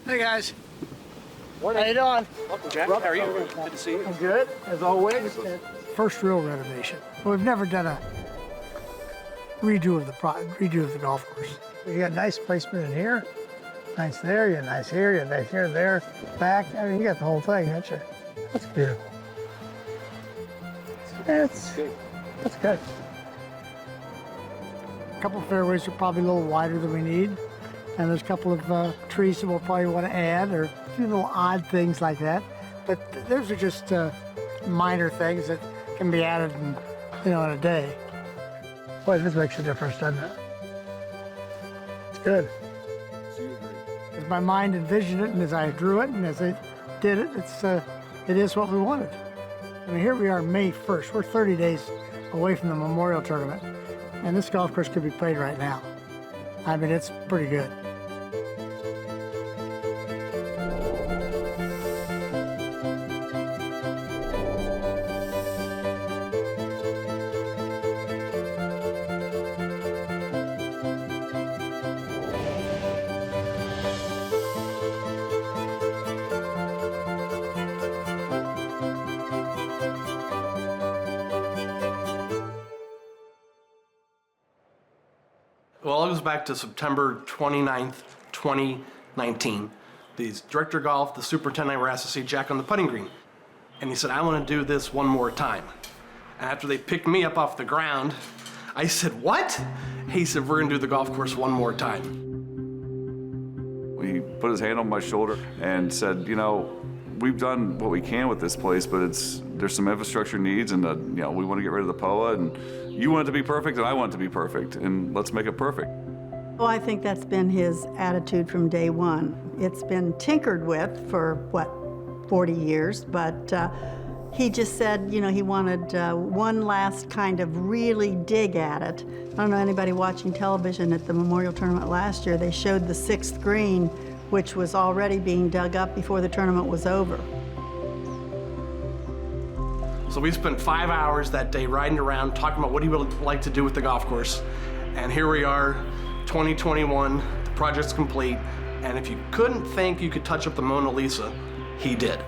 Hey guys. Morning. How you doing? Welcome, Jack. How are you? Good to see you. I'm good, as always. First real renovation. We've never done a redo of the golf course. You got nice placement in here, nice there, you got nice here, you got nice here, there, back. I mean, you got the whole thing, don't you? That's beautiful. That's good. A couple of fairways are probably a little wider than we need. And there's a couple of trees that we'll probably want to add, or a few little odd things like that. But those are just minor things that can be added in a day. Boy, this makes a difference, doesn't it? It's good. As my mind envisioned it, and as I drew it, and as I did it, it is what we wanted. I mean, here we are, May 1st. We're 30 days away from the Memorial Tournament, and this golf course could be played right now. I mean, it's pretty good. Well, it goes back to September 29th, 2019. The director of golf, the superintendent, were asked to see Jack on the putting green. And he said, I want to do this one more time. And after they picked me up off the ground, I said, what? He said, we're going to do the golf course one more time. He put his hand on my shoulder and said, you know, we've done what we can with this place, but there's some infrastructure needs, and we want to get rid of the POA, and you want it to be perfect, and I want it to be perfect, and let's make it perfect. Well, I think that's been his attitude from day one. It's been tinkered with for, 40 years, but he just said, he wanted one last kind of really dig at it. I don't know anybody watching television at the Memorial Tournament last year. They showed the 6th green, which was already being dug up before the tournament was over. So we spent 5 hours that day riding around talking about what he would like to do with the golf course. And here we are, 2021, the project's complete. And if you couldn't think you could touch up the Mona Lisa, he did.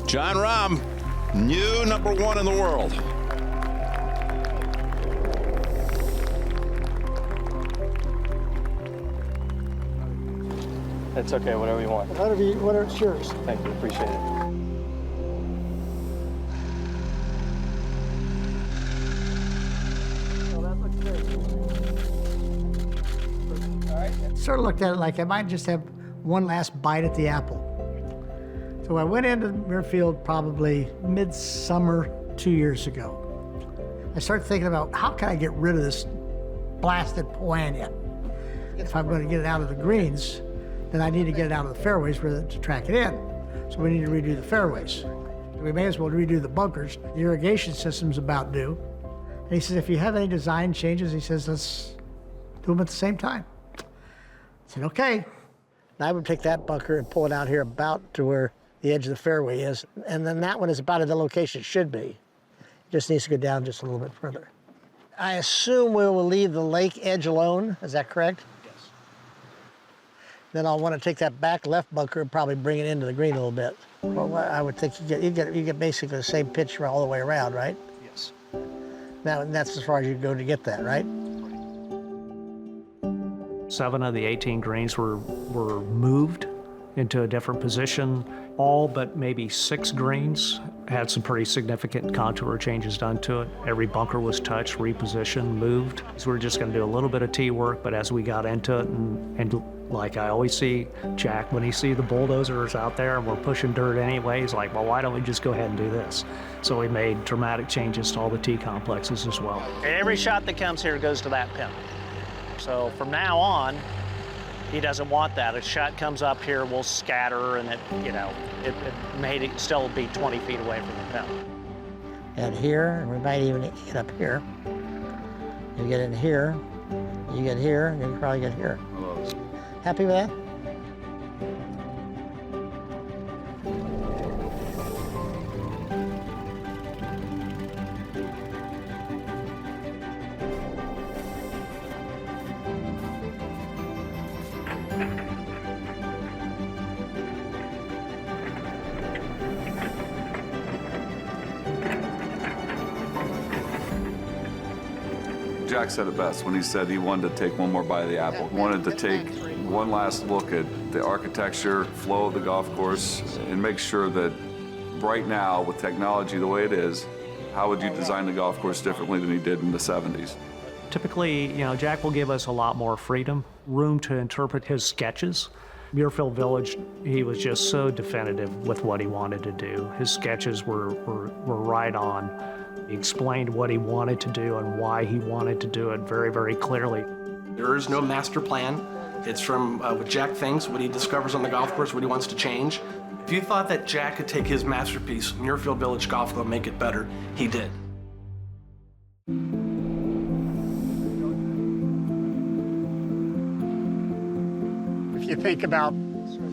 Jon Rahm, new #1 in the world. It's okay, whatever you want. Whatever it's yours. Thank you, appreciate it. Well, that looks good. All right. Sort of looked at it like I might just have one last bite at the apple. So I went into Muirfield probably midsummer 2 years ago. I started thinking about how can I get rid of this blasted poanya. If I'm going to get it out of the greens, then I need to get it out of the fairways to track it in. So we need to redo the fairways. We may as well redo the bunkers. The irrigation system's about due. And he says, if you have any design changes, he says, let's do them at the same time. I said, okay. And I would take that bunker and pull it out here about to where the edge of the fairway is. And then that one is about at the location it should be. It just needs to go down just a little bit further. I assume we will leave the lake edge alone. Is that correct? Then I'll want to take that back left bunker and probably bring it into the green a little bit. Well, I would think you get basically the same pitch all the way around, right? Yes. Now, that's as far as you go to get that, right? 7 of the 18 greens were moved into a different position. All but maybe 6 greens had some pretty significant contour changes done to it. Every bunker was touched, repositioned, moved. So we're just going to do a little bit of tee work, but as we got into it, and like I always see Jack, when he see the bulldozers out there and we're pushing dirt anyway, he's like, well, why don't we just go ahead and do this? So we made dramatic changes to all the tee complexes as well. Every shot that comes here goes to that pin. So from now on, he doesn't want that. A shot comes up here, we'll scatter, and it made it still be 20 feet away from the pin. And here, and we might even get up here. You get in here, you get here, and you probably get here. Happy with that? Jack said it best when he said he wanted to take one more bite of the apple. He wanted to take one last look at the architecture, flow of the golf course, and make sure that right now, with technology the way it is, how would you design the golf course differently than he did in the 70s? Typically, Jack will give us a lot more freedom, room to interpret his sketches. Muirfield Village, he was just so definitive with what he wanted to do. His sketches were right on. He explained what he wanted to do and why he wanted to do it very, very clearly. There is no master plan. It's from what Jack thinks, what he discovers on the golf course, what he wants to change. If you thought that Jack could take his masterpiece, Muirfield Village Golf Club, make it better, he did. If you think about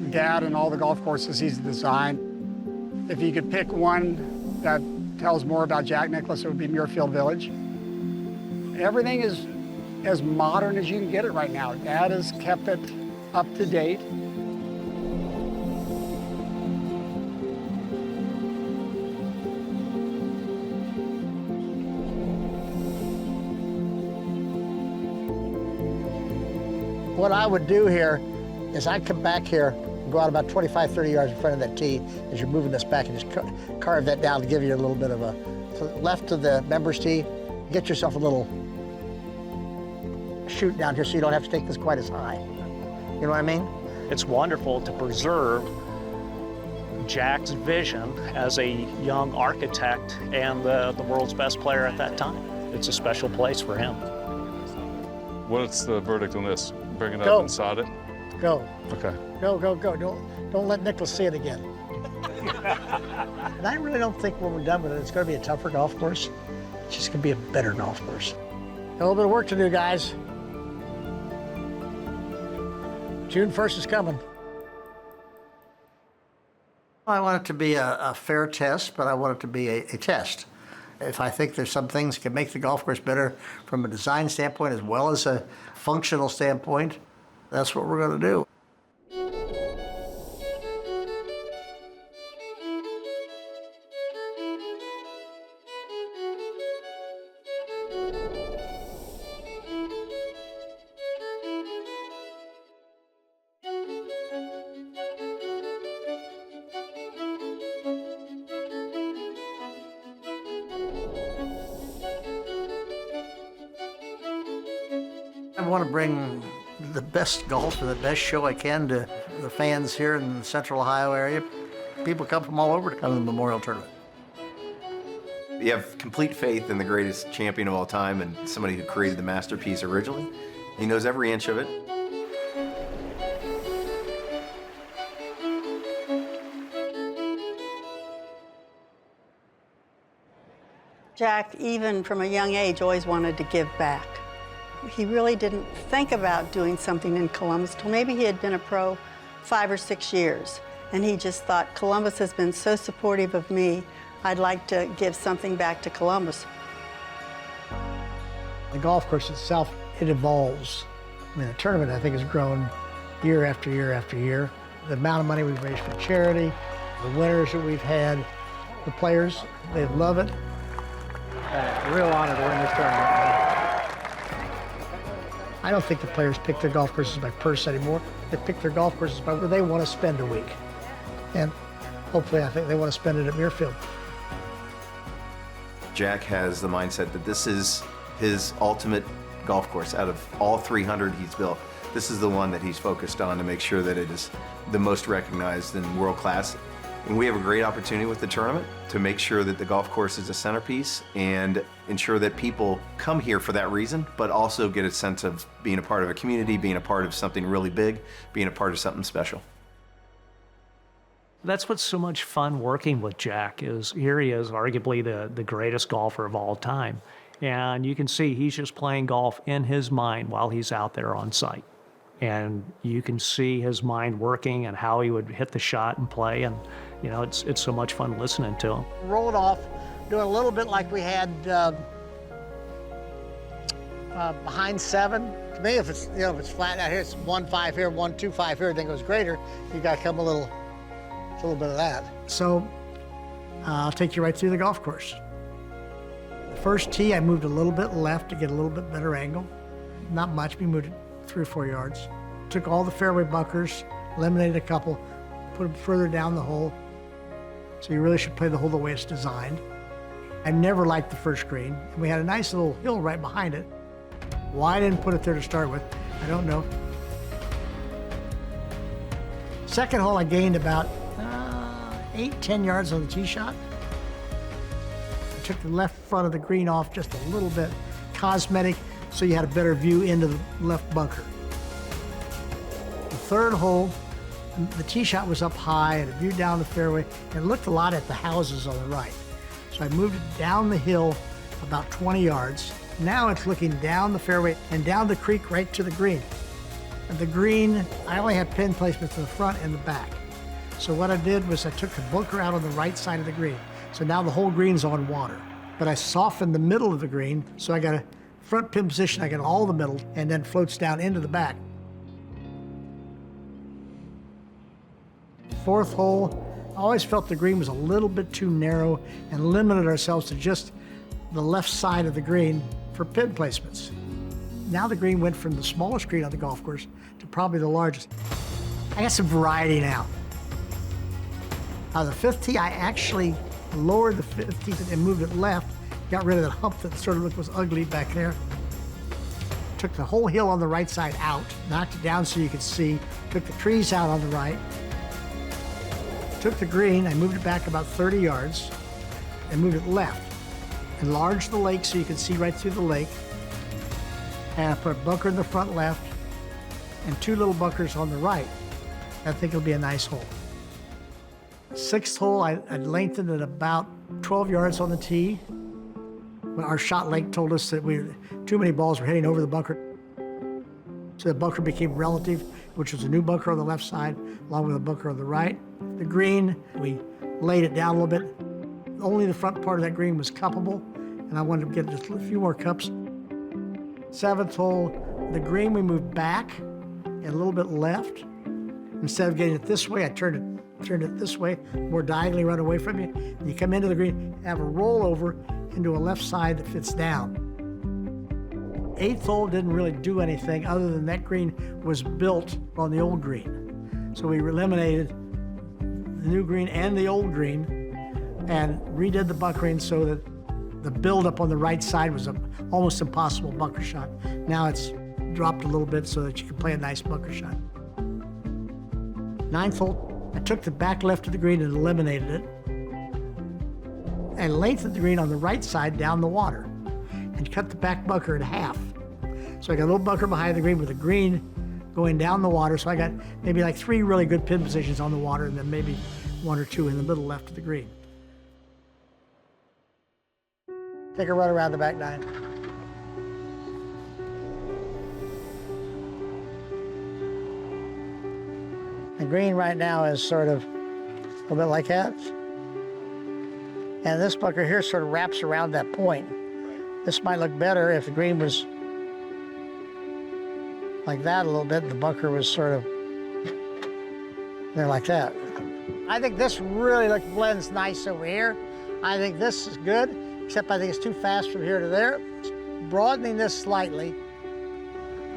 Dad and all the golf courses he's designed, if you could pick one that tells more about Jack Nicklaus, it would be Muirfield Village. Everything is as modern as you can get it right now. Dad has kept it up to date. What I would do here is I'd come back here and go out about 25, 30 yards in front of that tee as you're moving this back and just carve that down to give you a little bit of a, to the left of the members tee, get yourself a little shoot down here so you don't have to take this quite as high. You know what I mean? It's wonderful to preserve Jack's vision as a young architect and the world's best player at that time. It's a special place for him. What's the verdict on this? Bring it Go. up and sod it? Go. Okay. Go, go, go. Don't let Nicklaus see it again. And I really don't think when we're done with it, it's going to be a tougher golf course. It's just going to be a better golf course. Got a little bit of work to do, guys. June 1st is coming. I want it to be a fair test, but I want it to be a test. If I think there's some things that can make the golf course better from a design standpoint as well as a functional standpoint, that's what we're going to do. I want to bring the best golf and the best show I can to the fans here in the Central Ohio area. People come from all over to come to the Memorial Tournament. You have complete faith in the greatest champion of all time and somebody who created the masterpiece originally. He knows every inch of it. Jack, even from a young age, always wanted to give back. He really didn't think about doing something in Columbus till maybe he had been a pro 5 or 6 years. And he just thought, Columbus has been so supportive of me, I'd like to give something back to Columbus. The golf course itself, it evolves. I mean, the tournament, I think, has grown year after year after year. The amount of money we've raised for charity, the winners that we've had, the players, they love it. Real honor to win this tournament. I don't think the players pick their golf courses by purse anymore. They pick their golf courses by where they want to spend a week. And hopefully, I think they want to spend it at Muirfield. Jack has the mindset that this is his ultimate golf course. Out of all 300 he's built, this is the one that he's focused on to make sure that it is the most recognized and world class. And we have a great opportunity with the tournament to make sure that the golf course is a centerpiece and ensure that people come here for that reason, but also get a sense of being a part of a community, being a part of something really big, being a part of something special. That's what's so much fun working with Jack is here he is, arguably the greatest golfer of all time. And you can see he's just playing golf in his mind while he's out there on site. And you can see his mind working and how he would hit the shot and play. And, you know, it's so much fun listening to him. Roll it off, doing a little bit like we had behind 7. To me, if it's, if it's flat out here, it's 1-5 here, 1-2-5 here, everything goes greater. You got to come a little bit of that. So I'll take you right through the golf course. First tee, I moved a little bit left to get a little bit better angle. Not much, we moved it 3 or 4 yards. Took all the fairway bunkers, eliminated a couple, put them further down the hole. So you really should play the hole the way it's designed. I never liked the first green, and we had a nice little hill right behind it. Why I didn't put it there to start with, I don't know. Second hole, I gained about 8-10 yards on the tee shot. I took the left front of the green off just a little bit, cosmetic, so you had a better view into the left bunker. The third hole, the tee shot was up high and it viewed down the fairway, and it looked a lot at the houses on the right. So I moved it down the hill about 20 yards. Now it's looking down the fairway and down the creek right to the green. And the green, I only had pin placements in the front and the back. So what I did was I took the bunker out on the right side of the green. So now the whole green's on water. But I softened the middle of the green, so I got a front pin position, I got all the middle, and then floats down into the back. Fourth hole, I always felt the green was a little bit too narrow and limited ourselves to just the left side of the green for pin placements. Now the green went from the smallest green on the golf course to probably the largest. I got some variety now. On the fifth tee, I actually lowered the fifth tee and moved it left, got rid of that hump that sort of looked was ugly back there. Took the whole hill on the right side out, knocked it down so you could see, took the trees out on the right. Took the green, I moved it back about 30 yards and moved it left. Enlarged the lake so you could see right through the lake. And I put a bunker in the front left and 2 little bunkers on the right. I think it'll be a nice hole. Sixth hole, I lengthened it about 12 yards on the tee. Our shot length told us that too many balls were heading over the bunker. So the bunker became relative, which was a new bunker on the left side, along with a bunker on the right. The green, we laid it down a little bit. Only the front part of that green was cuppable, and I wanted to get just a few more cups. Seventh hole, the green we moved back and a little bit left. Instead of getting it this way, I turned it this way, more diagonally run away from you. And you come into the green, have a rollover into a left side that fits down. Eighth hole didn't really do anything other than that green was built on the old green. So we eliminated the new green and the old green and redid the bunkering so that the buildup on the right side was an almost impossible bunker shot. Now it's dropped a little bit so that you can play a nice bunker shot. Ninth hole, I took the back left of the green and eliminated it and lengthened the green on the right side down the water and cut the back bunker in half. So I got a little bunker behind the green with the green going down the water. So I got maybe like 3 really good pin positions on the water and then maybe 1 or 2 in the middle left of the green. Take a run around the back 9. The green right now is sort of a little bit like that. And this bunker here sort of wraps around that point. This might look better if the green was like that a little bit, and the bunker was sort of there like that. I think this really blends nice over here. I think this is good, except I think it's too fast from here to there. Broadening this slightly,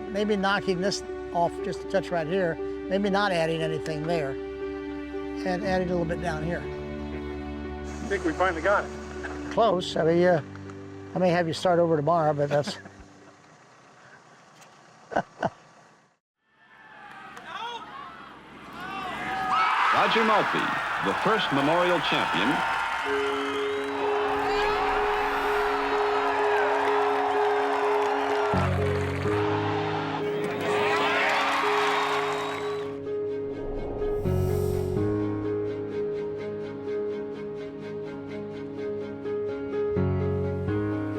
maybe knocking this off just a touch right here, maybe not adding anything there, and adding a little bit down here. I think we finally got it. Close. I mean, I may have you start over tomorrow, but that's... Roger Murphy, the first Memorial champion.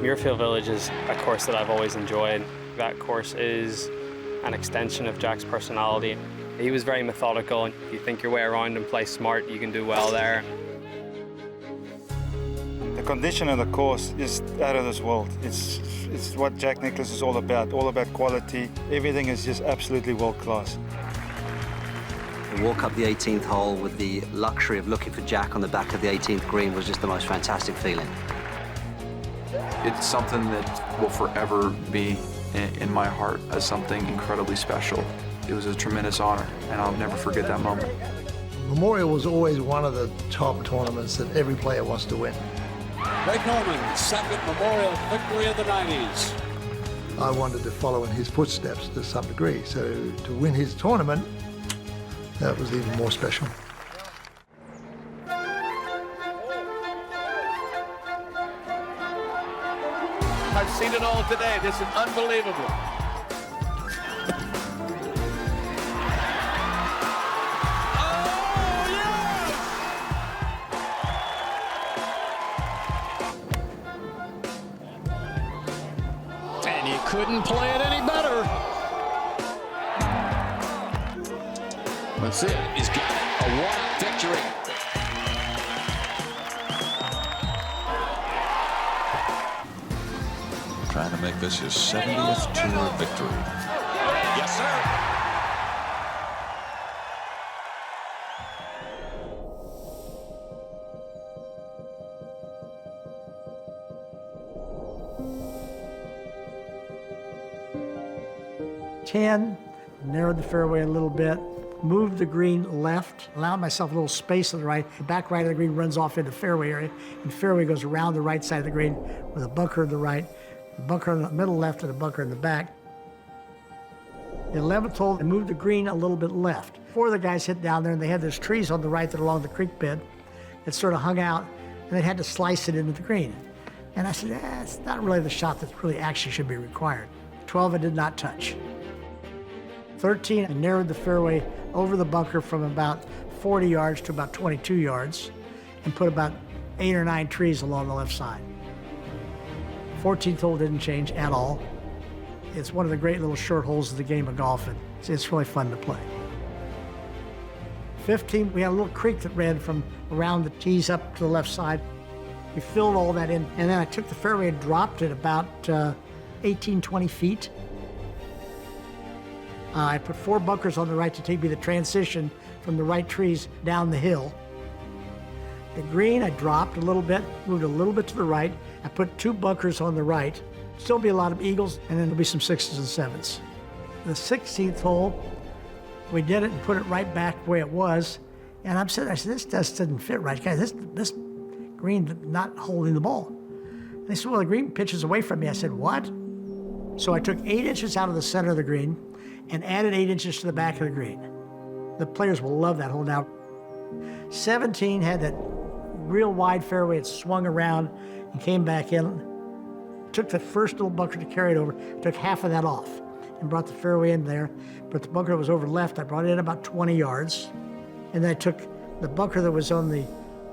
Muirfield Village is a course that I've always enjoyed. That course is an extension of Jack's personality. He was very methodical, and if you think your way around and play smart, you can do well there. The condition of the course is out of this world. It's what Jack Nicklaus is all about quality. Everything is just absolutely world class. The walk up the 18th hole with the luxury of looking for Jack on the back of the 18th green was just the most fantastic feeling. It's something that will forever be in my heart as something incredibly special. It was a tremendous honor, and I'll never forget that moment. Memorial was always one of the top tournaments that every player wants to win. Greg Norman's second Memorial victory of the 90s. I wanted to follow in his footsteps to some degree, so to win his tournament, that was even more special. I've seen it all today. This is unbelievable. And you couldn't play it any better. That's it. He's got it. A one-out victory. Trying to make this his 70th tour victory. Yes, sir. Narrowed the fairway a little bit, moved the green left, allowed myself a little space to the right. The back right of the green runs off into fairway area, and fairway goes around the right side of the green with a bunker to the right, a bunker in the middle left, and a bunker in the back. The 11th hole, I moved the green a little bit left. Four of the guys hit down there, and they had those trees on the right that are along the creek bed that sort of hung out, and they had to slice it into the green. And I said, it's not really the shot that really actually should be required. 12, I did not touch. 13, I narrowed the fairway over the bunker from about 40 yards to about 22 yards and put about 8 or 9 trees along the left side. 14th hole didn't change at all. It's one of the great little short holes of the game of golf, and it's really fun to play. 15, we had a little creek that ran from around the tees up to the left side. We filled all that in, and then I took the fairway and dropped it about 18, 20 feet. I put 4 bunkers on the right to take me the transition from the right trees down the hill. The green I dropped a little bit, moved a little bit to the right. I put 2 bunkers on the right. Still be a lot of eagles, and then there'll be some 6s and 7s. The 16th hole, we did it and put it right back where it was. And I'm sitting there, I said, this just doesn't fit right. Guys, this green's not holding the ball. And they said, well, the green pitches away from me. I said, what? So I took 8 inches out of the center of the green and added 8 inches to the back of the green. The players will love that hole now. 17 had that real wide fairway. It swung around and came back in. Took the first little bunker to carry it over, took half of that off and brought the fairway in there. But the bunker that was over left, I brought it in about 20 yards. And then I took the bunker that was on the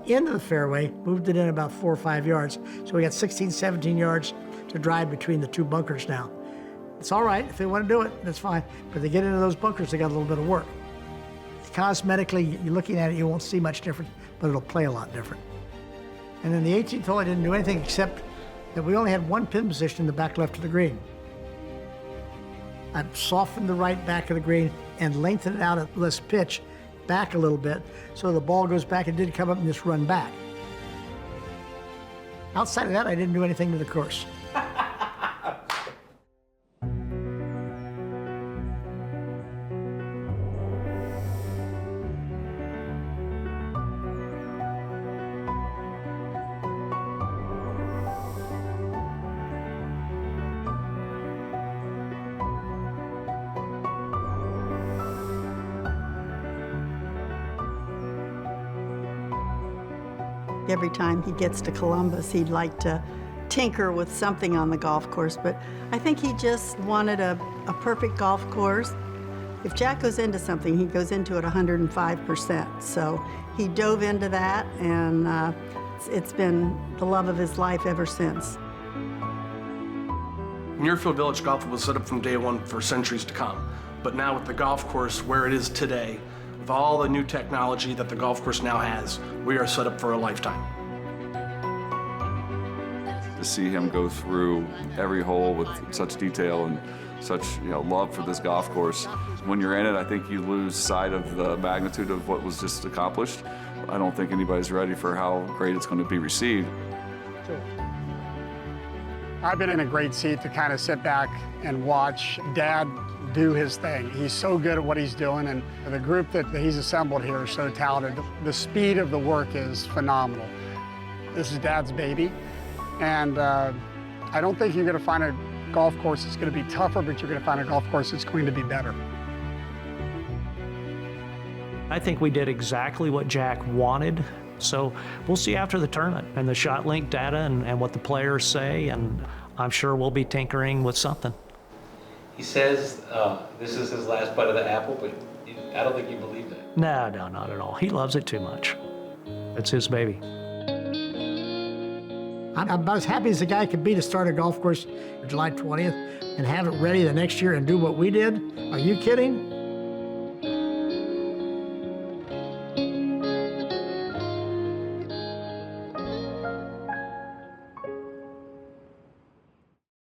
end of the fairway, moved it in about 4 or 5 yards. So we got 16, 17 yards to drive between the 2 bunkers now. It's all right, if they want to do it, that's fine. But they get into those bunkers, they got a little bit of work. Cosmetically, you're looking at it, you won't see much different, but it'll play a lot different. And then the 18th hole, I didn't do anything except that we only had 1 pin position in the back left of the green. I softened the right back of the green and lengthened it out at less pitch back a little bit, so the ball goes back and didn't come up and just run back. Outside of that, I didn't do anything to the course. Every time he gets to Columbus, he'd like to tinker with something on the golf course, but I think he just wanted a perfect golf course. If Jack goes into something, he goes into it 105%. So he dove into that, and it's been the love of his life ever since. Muirfield Village Golf was set up from day one for centuries to come. But now with the golf course where it is today, with all the new technology that the golf course now has, we are set up for a lifetime. To see him go through every hole with such detail and such love for this golf course, when you're in it, I think you lose sight of the magnitude of what was just accomplished. I don't think anybody's ready for how great it's going to be received. I've been in a great seat to kind of sit back and watch Dad do his thing. He's so good at what he's doing, and the group that he's assembled here is so talented. The speed of the work is phenomenal. This is Dad's baby, and I don't think you're going to find a golf course that's going to be tougher, but you're going to find a golf course that's going to be better. I think we did exactly what Jack wanted. So we'll see after the tournament and the shot link data and what the players say, and I'm sure we'll be tinkering with something. He says this is his last bite of the apple, but I don't think you believe that. No, not at all. He loves it too much. It's his baby. I'm about as happy as a guy could be to start a golf course July 20th and have it ready the next year and do what we did. Are you kidding?